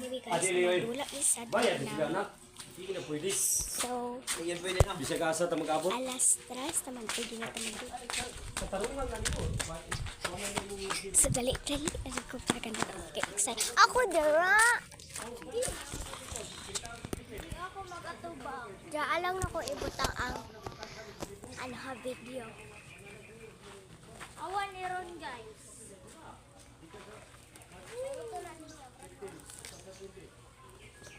Anyway guys, nagdula ni sa na. Hindi na pwede. So, Pwede na. Bisa ka sa tamag-abot. alas 3 naman pwede na tamag-abot. Katarungan na nito. So, dali. Ano ko para ka na excited. Ako, Dara! Ako mag-atubang. Diyan lang ako ibutang ang video. Awan ni Ron, guys.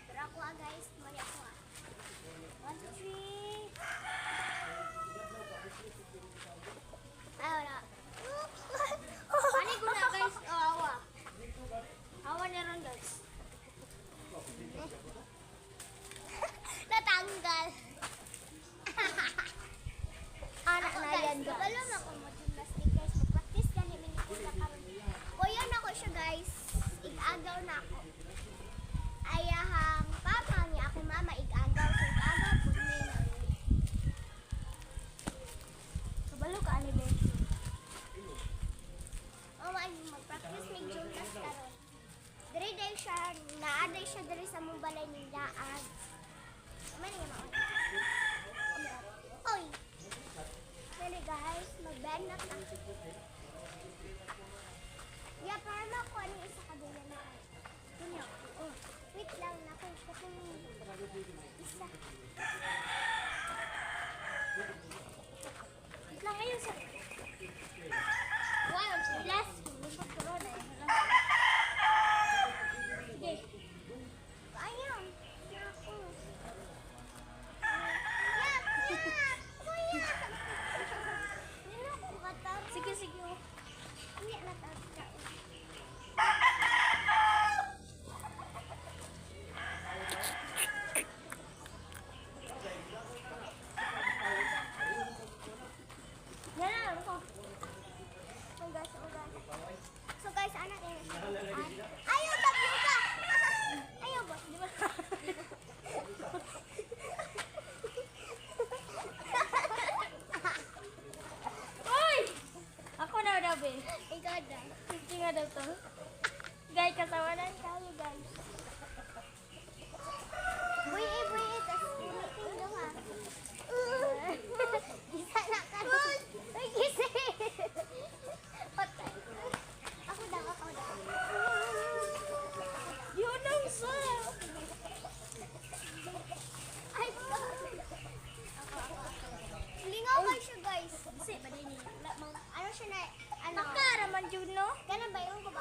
Pero ako guys, mali ako 1, 2, 3. Ayaw na. Ano ko na guys? Awa. Awa ni Ron, guys. Natanggal. Anak na yan, guys. Alam na ko mo gymnastic, guys. Mag-practice ka ni Minipula karon. Kuya na ko siya, guys. Ig-agaw na ako. Ayahang papa niya ako mama ig-agaw. So, ig-agaw po niya. Kabalo ka, ani, Ben? Oh, mag-practice may gymnast karon. Dari day siya, naaday siya dari sa mong balay ng daan. Kamay nga maon. Oy! Dali guys, mag-bend up na. Yeah, para makuha niyo isa kabila na. Yun oh, wait lang na kung isa. Wait lang ngayon sa... Wow, bless me. Gusto ko ron eh. Sige. Ayaw. Ako. Kuya! Hindi ako katar. Sige. Hindi na taas ka. Yan ako. So guys, anak ini. Ayaw tapyo ka. Ayaw boss, di ba? Oy! Ako na daw be. Ikaw daw. Hindi nga daw to. Guys, kasawanan tayo guys. Buy. Tas ulitin daw ha. Gisa na ka. Uy, gisa. Patay. Ako daw. Yun ang sa. Ay, lingaw ba siya guys? Kasi ba din ano siya na ano? Nakaraman jud no? Kana ba yung ko ba